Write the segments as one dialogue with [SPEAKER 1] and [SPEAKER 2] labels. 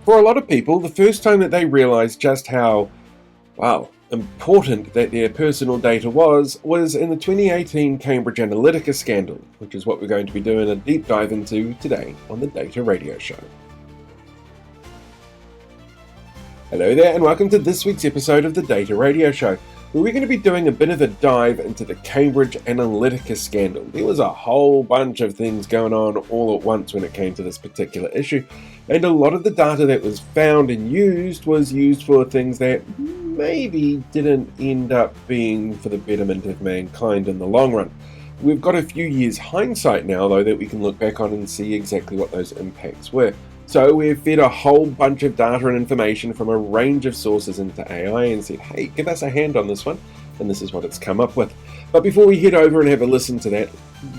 [SPEAKER 1] For a lot of people, the first time that they realized just how, wow, important that their personal data was in the 2018 Cambridge Analytica scandal, which is what we're going to be doing a deep dive into today on the Data Radio Show. Hello there, and welcome to this week's episode of the Data Radio Show, where we're going to be doing a bit of a dive into the Cambridge Analytica scandal. There was a whole bunch of things going on all at once when it came to this particular issue, and a lot of the data that was found and used was used for things that maybe didn't end up being for the betterment of mankind in the long run. We've got a few years hindsight now, though, that we can look back on and see exactly what those impacts were. So we've fed a whole bunch of data and information from a range of sources into AI and said, hey, give us a hand on this one, and this is what it's come up with. But before we head over and have a listen to that,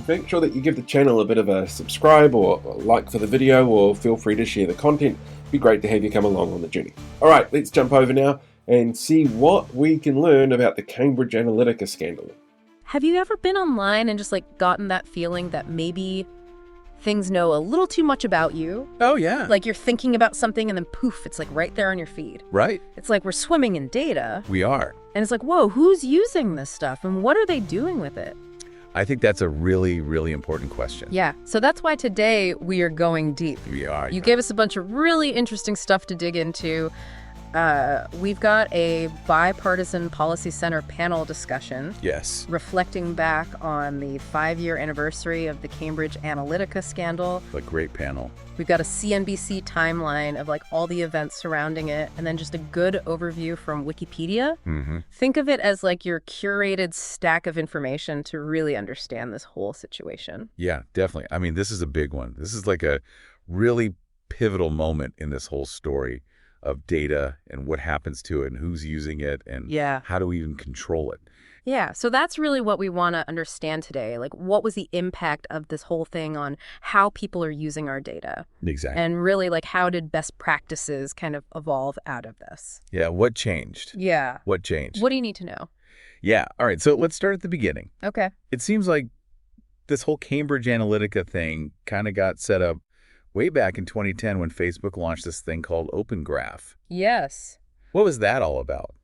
[SPEAKER 1] make sure that you give the channel a bit of a subscribe or a like for the video, or feel free to share the content. It'd be great to have you come along on the journey. Alright, let's jump over now and see what we can learn about the Cambridge Analytica scandal.
[SPEAKER 2] Have you ever been online and just gotten that feeling that maybe things know a little too much about you?
[SPEAKER 3] Oh, yeah.
[SPEAKER 2] Like you're thinking about something and then poof, it's right there on your feed.
[SPEAKER 3] Right.
[SPEAKER 2] It's like we're swimming in data.
[SPEAKER 3] We are.
[SPEAKER 2] And it's like, whoa, who's using this stuff and what are they doing with it?
[SPEAKER 3] I think that's a really, really important question.
[SPEAKER 2] Yeah. So that's why today we are going deep.
[SPEAKER 3] We are.
[SPEAKER 2] You gave us a bunch of really interesting stuff to dig into. We've got a bipartisan policy center panel discussion.
[SPEAKER 3] Yes.
[SPEAKER 2] Reflecting back on the 5-year anniversary of the Cambridge Analytica scandal.
[SPEAKER 3] A great panel.
[SPEAKER 2] We've got a CNBC timeline of all the events surrounding it, and then just a good overview from Wikipedia.
[SPEAKER 3] Mm-hmm.
[SPEAKER 2] Think of it as your curated stack of information to really understand this whole situation.
[SPEAKER 3] Yeah, definitely. I mean, this is a big one. This is a really pivotal moment in this whole story of data and what happens to it and who's using it and how do we even control it.
[SPEAKER 2] Yeah, so that's really what we want to understand today. What was the impact of this whole thing on how people are using our data?
[SPEAKER 3] Exactly.
[SPEAKER 2] And really, how did best practices kind of evolve out of this?
[SPEAKER 3] Yeah, what changed?
[SPEAKER 2] Yeah.
[SPEAKER 3] What changed?
[SPEAKER 2] What do you need to know?
[SPEAKER 3] Yeah, all right, so let's start at the beginning.
[SPEAKER 2] Okay.
[SPEAKER 3] It seems like this whole Cambridge Analytica thing kind of got set up way back in 2010 when Facebook launched this thing called Open Graph.
[SPEAKER 2] Yes.
[SPEAKER 3] What was that all about?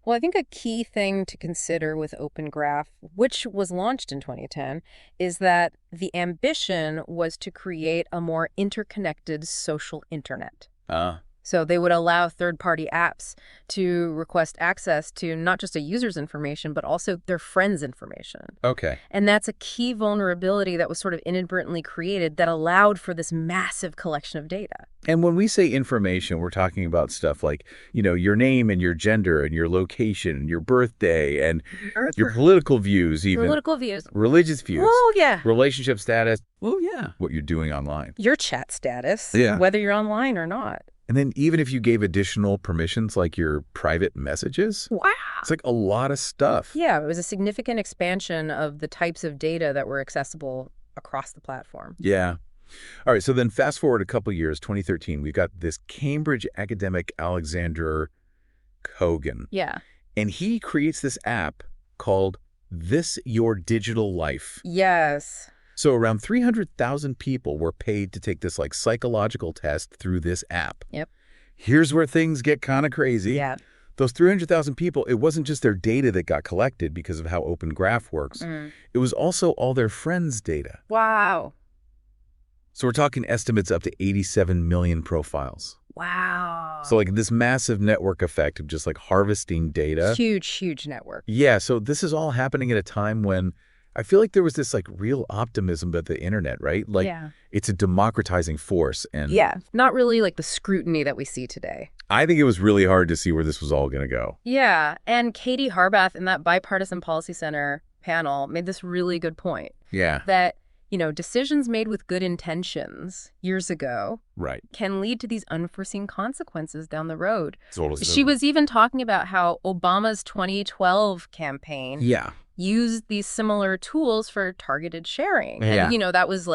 [SPEAKER 2] Well, I think a key thing to consider with Open Graph, which was launched in 2010, is that the ambition was to create a more interconnected social internet. So they would allow third-party apps to request access to not just a user's information, but also their friends' information.
[SPEAKER 3] Okay.
[SPEAKER 2] And that's a key vulnerability that was sort of inadvertently created that allowed for this massive collection of data.
[SPEAKER 3] And when we say information, we're talking about stuff like, your name and your gender and your location and your birthday and your political views even.
[SPEAKER 2] Political views.
[SPEAKER 3] Religious views.
[SPEAKER 2] Oh, yeah.
[SPEAKER 3] Relationship status. Oh, yeah. What you're doing online.
[SPEAKER 2] Your chat status.
[SPEAKER 3] Yeah.
[SPEAKER 2] Whether you're online or not.
[SPEAKER 3] And then even if you gave additional permissions like your private messages.
[SPEAKER 2] Wow.
[SPEAKER 3] It's a lot of stuff.
[SPEAKER 2] Yeah, it was a significant expansion of the types of data that were accessible across the platform.
[SPEAKER 3] Yeah. All right, so then fast forward a couple years, 2013, we've got this Cambridge academic Alexander Kogan.
[SPEAKER 2] Yeah.
[SPEAKER 3] And he creates this app called This Your Digital Life.
[SPEAKER 2] Yes.
[SPEAKER 3] So around 300,000 people were paid to take this psychological test through this app.
[SPEAKER 2] Yep.
[SPEAKER 3] Here's where things get kind of crazy.
[SPEAKER 2] Yeah.
[SPEAKER 3] Those 300,000 people, it wasn't just their data that got collected because of how Open Graph works. It was also all their friends' data.
[SPEAKER 2] Wow.
[SPEAKER 3] So we're talking estimates up to 87 million profiles.
[SPEAKER 2] Wow.
[SPEAKER 3] So this massive network effect of just harvesting data.
[SPEAKER 2] Huge network.
[SPEAKER 3] Yeah, so this is all happening at a time when I feel like there was this real optimism about the internet, right? It's a democratizing force. And
[SPEAKER 2] yeah, not really the scrutiny that we see today.
[SPEAKER 3] I think it was really hard to see where this was all going to go.
[SPEAKER 2] Yeah, and Katie Harbath in that Bipartisan Policy Center panel made this really good point.
[SPEAKER 3] Yeah.
[SPEAKER 2] That, decisions made with good intentions years ago can lead to these unforeseen consequences down the road. She was even talking about how Obama's 2012 campaign used these similar tools for targeted sharing.
[SPEAKER 3] Yeah.
[SPEAKER 2] And, that was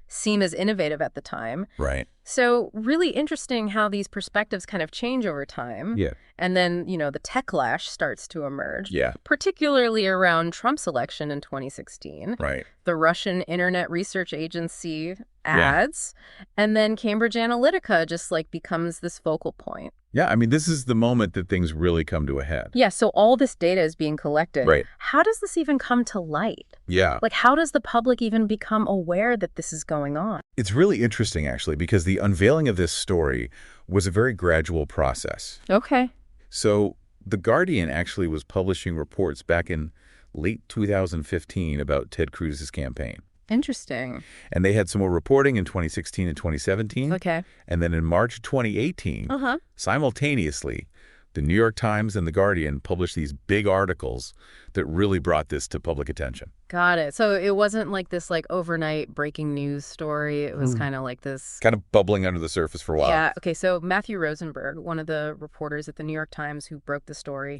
[SPEAKER 2] seem as innovative at the time.
[SPEAKER 3] Right.
[SPEAKER 2] So really interesting how these perspectives kind of change over time.
[SPEAKER 3] Yeah.
[SPEAKER 2] And then, the techlash starts to emerge.
[SPEAKER 3] Yeah.
[SPEAKER 2] Particularly around Trump's election in 2016.
[SPEAKER 3] Right.
[SPEAKER 2] The Russian Internet Research Agency ads, and then Cambridge Analytica just like becomes this focal point.
[SPEAKER 3] Yeah, I mean, this is the moment that things really come to a head.
[SPEAKER 2] Yeah, so all this data is being collected.
[SPEAKER 3] Right.
[SPEAKER 2] How does this even come to light?
[SPEAKER 3] Yeah.
[SPEAKER 2] Like, how does the public even become aware that this is going on?
[SPEAKER 3] It's really interesting, actually, because the unveiling of this story was a very gradual process.
[SPEAKER 2] Okay.
[SPEAKER 3] So The Guardian actually was publishing reports back in late 2015 about Ted Cruz's campaign.
[SPEAKER 2] Interesting.
[SPEAKER 3] And they had some more reporting in 2016 and 2017.
[SPEAKER 2] Okay.
[SPEAKER 3] And then in March 2018, simultaneously, the New York Times and The Guardian published these big articles that really brought this to public attention.
[SPEAKER 2] Got it. So it wasn't like this like overnight breaking news story. It was kind of like this...
[SPEAKER 3] Kind of bubbling under the surface for a while.
[SPEAKER 2] Yeah. Okay. So Matthew Rosenberg, one of the reporters at the New York Times who broke the story,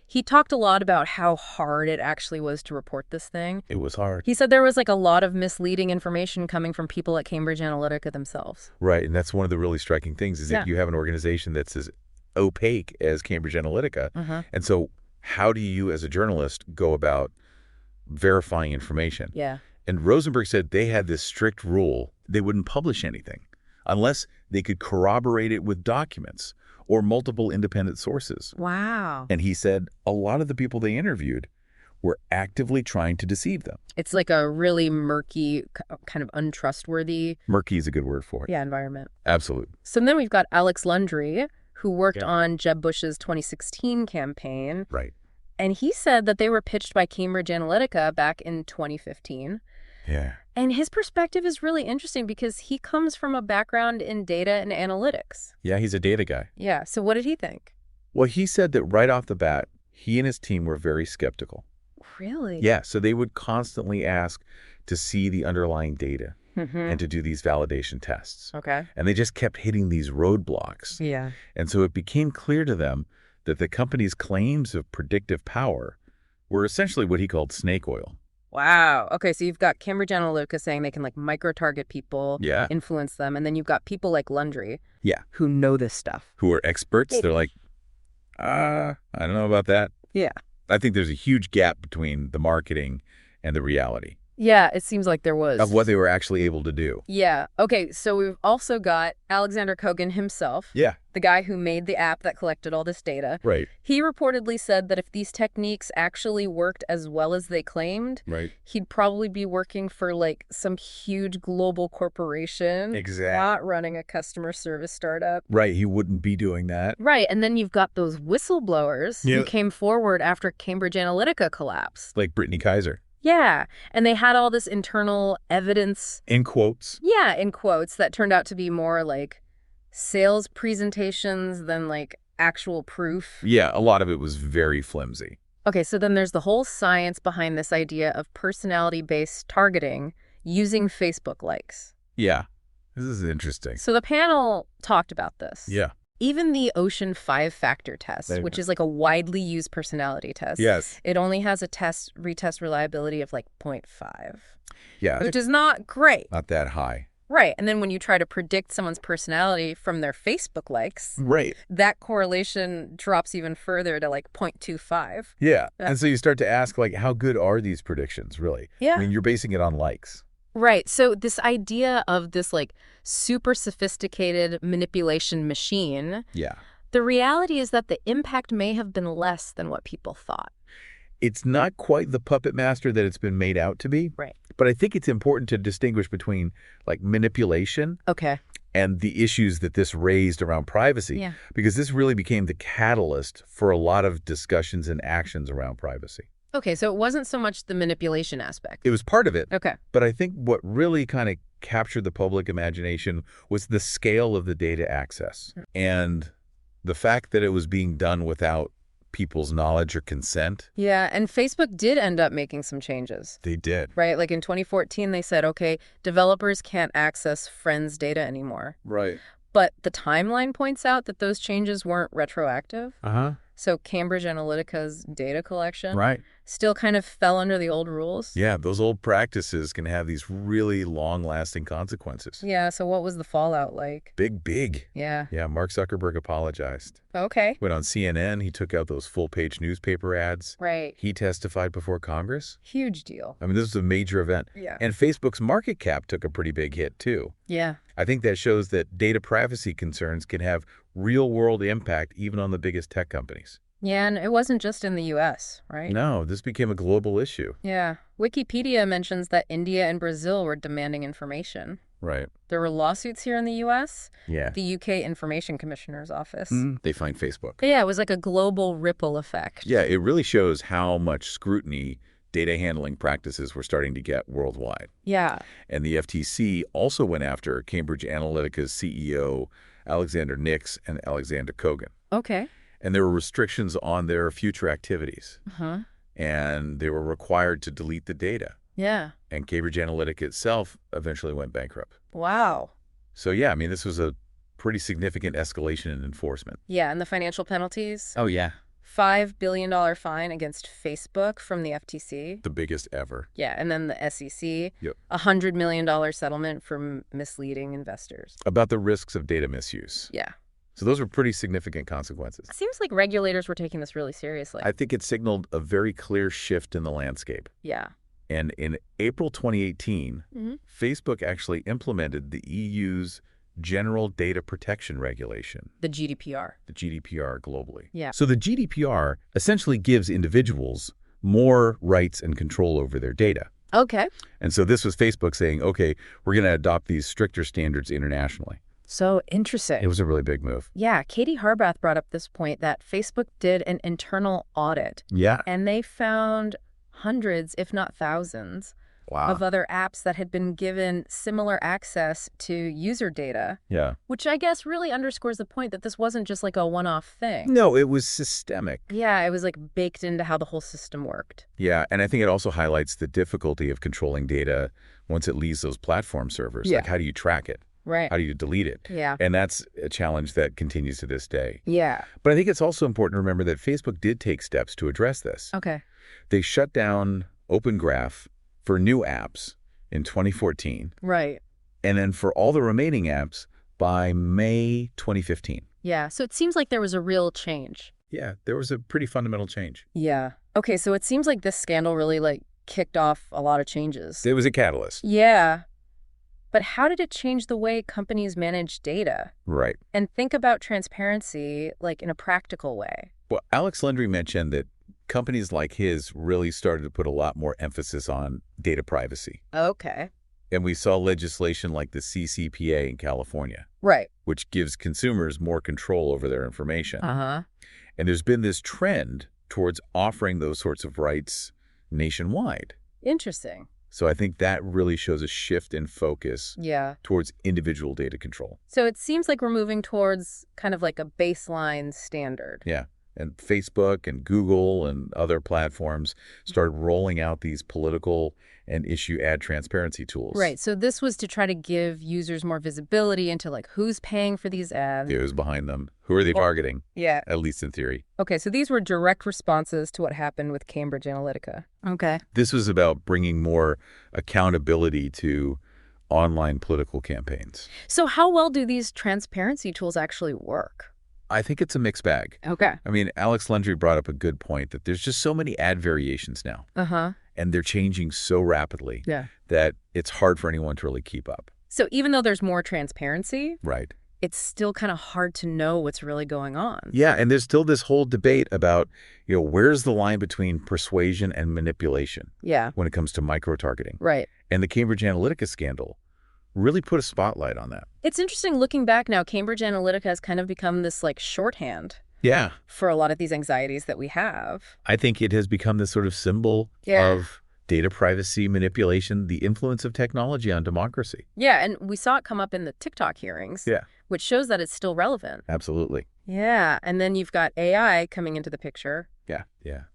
[SPEAKER 2] he talked a lot about how hard it actually was to report this thing.
[SPEAKER 3] It was hard.
[SPEAKER 2] He said there was like a lot of misleading information coming from people at Cambridge Analytica themselves.
[SPEAKER 3] Right. And that's one of the really striking things is that you have an organization that's as opaque as Cambridge Analytica. And so how do you as a journalist go about verifying information?
[SPEAKER 2] Yeah.
[SPEAKER 3] And Rosenberg said they had this strict rule. They wouldn't publish anything unless they could corroborate it with documents or multiple independent sources.
[SPEAKER 2] Wow.
[SPEAKER 3] And he said a lot of the people they interviewed were actively trying to deceive them.
[SPEAKER 2] It's like a really murky, kind of untrustworthy...
[SPEAKER 3] Murky is a good word for it.
[SPEAKER 2] Yeah, environment.
[SPEAKER 3] Absolutely.
[SPEAKER 2] So then we've got Alex Lundry, who worked on Jeb Bush's 2016 campaign.
[SPEAKER 3] Right.
[SPEAKER 2] And he said that they were pitched by Cambridge Analytica back in 2015.
[SPEAKER 3] Yeah.
[SPEAKER 2] And his perspective is really interesting because he comes from a background in data and analytics.
[SPEAKER 3] Yeah, he's a data guy.
[SPEAKER 2] Yeah. So what did he think?
[SPEAKER 3] Well, he said that right off the bat, he and his team were very skeptical.
[SPEAKER 2] Really?
[SPEAKER 3] Yeah, so they would constantly ask to see the underlying data and to do these validation tests.
[SPEAKER 2] Okay.
[SPEAKER 3] And they just kept hitting these roadblocks.
[SPEAKER 2] Yeah.
[SPEAKER 3] And so it became clear to them that the company's claims of predictive power were essentially what he called snake oil.
[SPEAKER 2] Wow. Okay, so you've got Cambridge Analytica saying they can like micro-target people, influence them, and then you've got people like Lundry who know this stuff.
[SPEAKER 3] Who are experts. They're like, I don't know about that.
[SPEAKER 2] Yeah.
[SPEAKER 3] I think there's a huge gap between the marketing and the reality.
[SPEAKER 2] Yeah, it seems like there was.
[SPEAKER 3] Of what they were actually able to do.
[SPEAKER 2] Yeah. Okay, so we've also got Alexander Kogan himself.
[SPEAKER 3] Yeah.
[SPEAKER 2] The guy who made the app that collected all this data.
[SPEAKER 3] Right.
[SPEAKER 2] He reportedly said that if these techniques actually worked as well as they claimed, he'd probably be working for like some huge global corporation.
[SPEAKER 3] Exactly.
[SPEAKER 2] Not running a customer service startup.
[SPEAKER 3] Right, he wouldn't be doing that.
[SPEAKER 2] Right, and then you've got those whistleblowers who came forward after Cambridge Analytica collapsed.
[SPEAKER 3] Like Brittany Kaiser.
[SPEAKER 2] Yeah, and they had all this internal evidence.
[SPEAKER 3] In quotes.
[SPEAKER 2] Yeah, in quotes, that turned out to be more like sales presentations than like actual proof.
[SPEAKER 3] Yeah, a lot of it was very flimsy.
[SPEAKER 2] Okay, so then there's the whole science behind this idea of personality-based targeting using Facebook likes.
[SPEAKER 3] Yeah, this is interesting.
[SPEAKER 2] So the panel talked about this.
[SPEAKER 3] Yeah.
[SPEAKER 2] Even the Ocean 5-factor test, which is like a widely used personality test.
[SPEAKER 3] Yes.
[SPEAKER 2] It only has a retest reliability of like 0.5.
[SPEAKER 3] Yeah.
[SPEAKER 2] Which is not great.
[SPEAKER 3] Not that high.
[SPEAKER 2] Right. And then when you try to predict someone's personality from their Facebook likes, that correlation drops even further to like 0.25.
[SPEAKER 3] Yeah. And so you start to ask, like, how good are these predictions, really?
[SPEAKER 2] Yeah.
[SPEAKER 3] I mean, you're basing it on likes.
[SPEAKER 2] Right. So this idea of this like super sophisticated manipulation machine.
[SPEAKER 3] Yeah.
[SPEAKER 2] The reality is that the impact may have been less than what people thought.
[SPEAKER 3] It's not quite the puppet master that it's been made out to be.
[SPEAKER 2] Right.
[SPEAKER 3] But I think it's important to distinguish between like manipulation and the issues that this raised around privacy.
[SPEAKER 2] Yeah.
[SPEAKER 3] Because this really became the catalyst for a lot of discussions and actions around privacy.
[SPEAKER 2] Okay, so it wasn't so much the manipulation aspect.
[SPEAKER 3] It was part of it.
[SPEAKER 2] Okay.
[SPEAKER 3] But I think what really kind of captured the public imagination was the scale of the data access and the fact that it was being done without people's knowledge or consent.
[SPEAKER 2] Yeah, and Facebook did end up making some changes.
[SPEAKER 3] They did.
[SPEAKER 2] Right, like in 2014, they said, okay, developers can't access friends' data anymore.
[SPEAKER 3] Right.
[SPEAKER 2] But the timeline points out that those changes weren't retroactive. So Cambridge Analytica's data collection still kind of fell under the old rules?
[SPEAKER 3] Yeah, those old practices can have these really long-lasting consequences.
[SPEAKER 2] Yeah, so what was the fallout like?
[SPEAKER 3] Big.
[SPEAKER 2] Yeah.
[SPEAKER 3] Yeah, Mark Zuckerberg apologized.
[SPEAKER 2] Okay.
[SPEAKER 3] Went on CNN, he took out those full-page newspaper ads.
[SPEAKER 2] Right.
[SPEAKER 3] He testified before Congress.
[SPEAKER 2] Huge deal.
[SPEAKER 3] I mean, this was a major event.
[SPEAKER 2] Yeah.
[SPEAKER 3] And Facebook's market cap took a pretty big hit, too.
[SPEAKER 2] Yeah.
[SPEAKER 3] I think that shows that data privacy concerns can have real-world impact even on the biggest tech companies.
[SPEAKER 2] Yeah, and it wasn't just in the U.S., right?
[SPEAKER 3] No, this became a global issue.
[SPEAKER 2] Yeah. Wikipedia mentions that India and Brazil were demanding information.
[SPEAKER 3] Right.
[SPEAKER 2] There were lawsuits here in the U.S.
[SPEAKER 3] Yeah.
[SPEAKER 2] The U.K. Information Commissioner's Office.
[SPEAKER 3] They find Facebook.
[SPEAKER 2] Yeah, it was like a global ripple effect.
[SPEAKER 3] Yeah, it really shows how much scrutiny data handling practices were starting to get worldwide.
[SPEAKER 2] Yeah.
[SPEAKER 3] And the FTC also went after Cambridge Analytica's CEO, Alexander Nix and Alexander Kogan.
[SPEAKER 2] Okay.
[SPEAKER 3] And there were restrictions on their future activities.
[SPEAKER 2] Uh-huh.
[SPEAKER 3] And they were required to delete the data.
[SPEAKER 2] Yeah.
[SPEAKER 3] And Cambridge Analytica itself eventually went bankrupt.
[SPEAKER 2] Wow.
[SPEAKER 3] So, yeah, I mean, this was a pretty significant escalation in enforcement.
[SPEAKER 2] Yeah, and the financial penalties?
[SPEAKER 3] Oh, yeah.
[SPEAKER 2] $5 billion fine against Facebook from the FTC.
[SPEAKER 3] The biggest ever.
[SPEAKER 2] Yeah, and then the SEC.
[SPEAKER 3] Yep.
[SPEAKER 2] $100 million settlement for misleading investors.
[SPEAKER 3] About the risks of data misuse.
[SPEAKER 2] Yeah.
[SPEAKER 3] So those were pretty significant consequences.
[SPEAKER 2] It seems like regulators were taking this really seriously.
[SPEAKER 3] I think it signaled a very clear shift in the landscape.
[SPEAKER 2] Yeah.
[SPEAKER 3] And in April 2018, Facebook actually implemented the EU's General Data Protection Regulation.
[SPEAKER 2] The GDPR.
[SPEAKER 3] The GDPR globally.
[SPEAKER 2] Yeah.
[SPEAKER 3] So the GDPR essentially gives individuals more rights and control over their data.
[SPEAKER 2] Okay.
[SPEAKER 3] And so this was Facebook saying, okay, we're going to adopt these stricter standards internationally.
[SPEAKER 2] So interesting.
[SPEAKER 3] It was a really big move.
[SPEAKER 2] Yeah, Katie Harbath brought up this point that Facebook did an internal audit.
[SPEAKER 3] Yeah.
[SPEAKER 2] And they found hundreds, if not thousands, of other apps that had been given similar access to user data.
[SPEAKER 3] Yeah.
[SPEAKER 2] Which I guess really underscores the point that this wasn't just like a one-off thing.
[SPEAKER 3] No, it was systemic.
[SPEAKER 2] Yeah, it was like baked into how the whole system worked.
[SPEAKER 3] Yeah, and I think it also highlights the difficulty of controlling data once it leaves those platform servers.
[SPEAKER 2] Yeah.
[SPEAKER 3] Like, how do you track it?
[SPEAKER 2] Right.
[SPEAKER 3] How do you delete it?
[SPEAKER 2] Yeah.
[SPEAKER 3] And that's a challenge that continues to this day.
[SPEAKER 2] Yeah.
[SPEAKER 3] But I think it's also important to remember that Facebook did take steps to address this.
[SPEAKER 2] Okay.
[SPEAKER 3] They shut down Open Graph for new apps in 2014.
[SPEAKER 2] Right.
[SPEAKER 3] And then for all the remaining apps by May 2015.
[SPEAKER 2] Yeah. So it seems like there was a real change.
[SPEAKER 3] Yeah, there was a pretty fundamental change.
[SPEAKER 2] Yeah. Okay, so it seems like this scandal really kicked off a lot of changes.
[SPEAKER 3] It was a catalyst.
[SPEAKER 2] Yeah. But how did it change the way companies manage data?
[SPEAKER 3] Right.
[SPEAKER 2] And think about transparency, in a practical way.
[SPEAKER 3] Well, Alex Landry mentioned that companies like his really started to put a lot more emphasis on data privacy.
[SPEAKER 2] Okay.
[SPEAKER 3] And we saw legislation like the CCPA in California.
[SPEAKER 2] Right.
[SPEAKER 3] Which gives consumers more control over their information.
[SPEAKER 2] Uh-huh.
[SPEAKER 3] And there's been this trend towards offering those sorts of rights nationwide.
[SPEAKER 2] Interesting.
[SPEAKER 3] So I think that really shows a shift in focus towards individual data control.
[SPEAKER 2] So it seems like we're moving towards kind of like a baseline standard.
[SPEAKER 3] Yeah. And Facebook and Google and other platforms started rolling out these political and issue ad transparency tools.
[SPEAKER 2] Right. So this was to try to give users more visibility into who's paying for these ads.
[SPEAKER 3] Who's behind them? Who are they targeting?
[SPEAKER 2] Yeah.
[SPEAKER 3] At least in theory.
[SPEAKER 2] Okay. So these were direct responses to what happened with Cambridge Analytica. Okay.
[SPEAKER 3] This was about bringing more accountability to online political campaigns.
[SPEAKER 2] So how well do these transparency tools actually work?
[SPEAKER 3] I think it's a mixed bag.
[SPEAKER 2] Okay.
[SPEAKER 3] I mean, Alex Landry brought up a good point that there's just so many ad variations now.
[SPEAKER 2] Uh-huh.
[SPEAKER 3] And they're changing so rapidly that it's hard for anyone to really keep up.
[SPEAKER 2] So even though there's more transparency,
[SPEAKER 3] right,
[SPEAKER 2] it's still kind of hard to know what's really going on.
[SPEAKER 3] Yeah, and there's still this whole debate about, where's the line between persuasion and manipulation when it comes to micro-targeting.
[SPEAKER 2] Right.
[SPEAKER 3] And the Cambridge Analytica scandal really put a spotlight on that.
[SPEAKER 2] It's interesting looking back now, Cambridge Analytica has kind of become this shorthand for a lot of these anxieties that we have.
[SPEAKER 3] I think it has become this sort of symbol of data privacy, manipulation, the influence of technology on democracy.
[SPEAKER 2] Yeah, and we saw it come up in the TikTok hearings, which shows that it's still relevant.
[SPEAKER 3] Absolutely.
[SPEAKER 2] Yeah, and then you've got AI coming into the picture.
[SPEAKER 3] Yeah,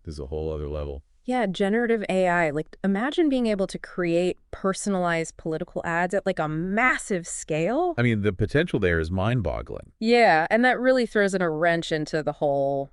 [SPEAKER 3] there's a whole other level.
[SPEAKER 2] Yeah, generative AI. Imagine being able to create personalized political ads at a massive scale.
[SPEAKER 3] I mean, the potential there is mind-boggling.
[SPEAKER 2] Yeah, and that really throws in a wrench into the whole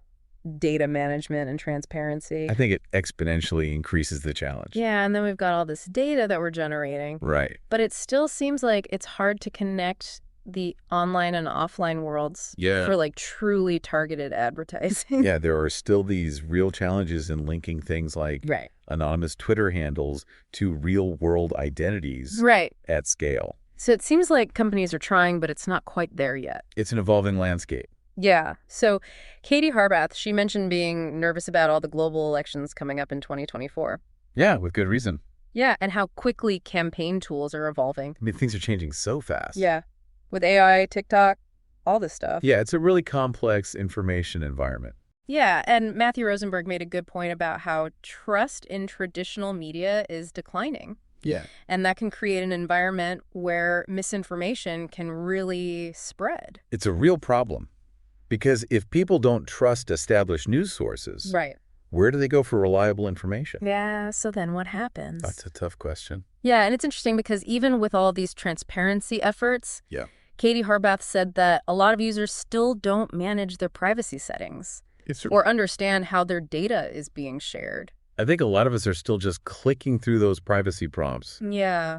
[SPEAKER 2] data management and transparency.
[SPEAKER 3] I think it exponentially increases the challenge.
[SPEAKER 2] Yeah, and then we've got all this data that we're generating.
[SPEAKER 3] Right.
[SPEAKER 2] But it still seems like it's hard to connect the online and offline worlds for like truly targeted advertising.
[SPEAKER 3] Yeah, there are still these real challenges in linking things like anonymous Twitter handles to real-world identities at scale.
[SPEAKER 2] So it seems like companies are trying, but it's not quite there yet.
[SPEAKER 3] It's an evolving landscape.
[SPEAKER 2] Yeah. So Katie Harbath, she mentioned being nervous about all the global elections coming up in 2024.
[SPEAKER 3] Yeah, with good reason.
[SPEAKER 2] Yeah, and how quickly campaign tools are evolving.
[SPEAKER 3] I mean, things are changing so fast.
[SPEAKER 2] Yeah. With AI, TikTok, all this stuff.
[SPEAKER 3] Yeah, it's a really complex information environment.
[SPEAKER 2] Yeah, and Matthew Rosenberg made a good point about how trust in traditional media is declining.
[SPEAKER 3] Yeah.
[SPEAKER 2] And that can create an environment where misinformation can really spread.
[SPEAKER 3] It's a real problem because if people don't trust established news sources, where do they go for reliable information?
[SPEAKER 2] Yeah, so then what happens?
[SPEAKER 3] That's a tough question.
[SPEAKER 2] Yeah, and it's interesting because even with all these transparency efforts, Katie Harbath said that a lot of users still don't manage their privacy settings or understand how their data is being shared.
[SPEAKER 3] I think a lot of us are still just clicking through those privacy prompts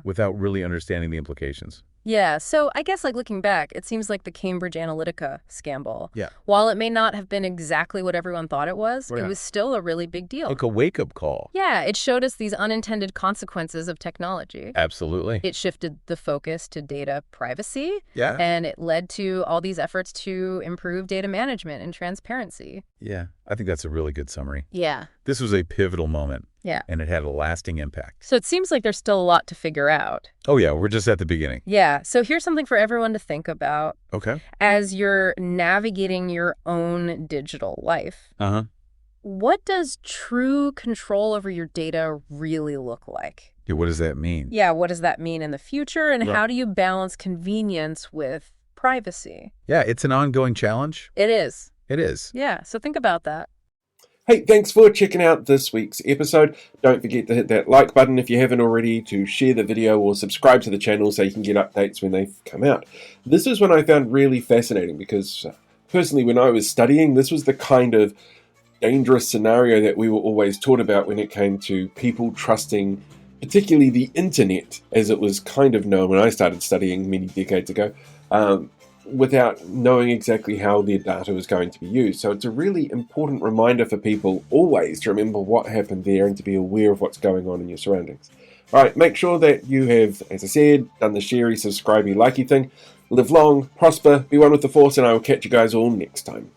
[SPEAKER 3] without really understanding the implications.
[SPEAKER 2] Yeah, so I guess like looking back, it seems like the Cambridge Analytica scandal, while it may not have been exactly what everyone thought it was still a really big deal.
[SPEAKER 3] Like a wake-up call.
[SPEAKER 2] Yeah, it showed us these unintended consequences of technology.
[SPEAKER 3] Absolutely.
[SPEAKER 2] It shifted the focus to data privacy.
[SPEAKER 3] Yeah.
[SPEAKER 2] And it led to all these efforts to improve data management and transparency.
[SPEAKER 3] Yeah, I think that's a really good summary.
[SPEAKER 2] Yeah.
[SPEAKER 3] This was a pivotal moment.
[SPEAKER 2] Yeah.
[SPEAKER 3] And it had a lasting impact.
[SPEAKER 2] So it seems like there's still a lot to figure out.
[SPEAKER 3] Oh, yeah. We're just at the beginning.
[SPEAKER 2] Yeah. So here's something for everyone to think about.
[SPEAKER 3] Okay.
[SPEAKER 2] As you're navigating your own digital life. What does true control over your data really look like?
[SPEAKER 3] Yeah, what does that mean?
[SPEAKER 2] Yeah, what does that mean in the future? And how do you balance convenience with privacy?
[SPEAKER 3] Yeah, it's an ongoing challenge.
[SPEAKER 2] It is.
[SPEAKER 3] It is.
[SPEAKER 2] Yeah, so think about that.
[SPEAKER 1] Hey, thanks for checking out this week's episode. Don't forget to hit that like button if you haven't already, to share the video or subscribe to the channel so you can get updates when they come out. This is one I found really fascinating because personally when I was studying, this was the kind of dangerous scenario that we were always taught about when it came to people trusting, particularly the internet, as it was kind of known when I started studying many decades ago, without knowing exactly how their data was going to be used. So it's a really important reminder for people always to remember what happened there and to be aware of what's going on in your surroundings. All right, make sure that you have, as I said, done the sharey, subscribey, likey thing. Live long, prosper, be one with the force, and I will catch you guys all next time.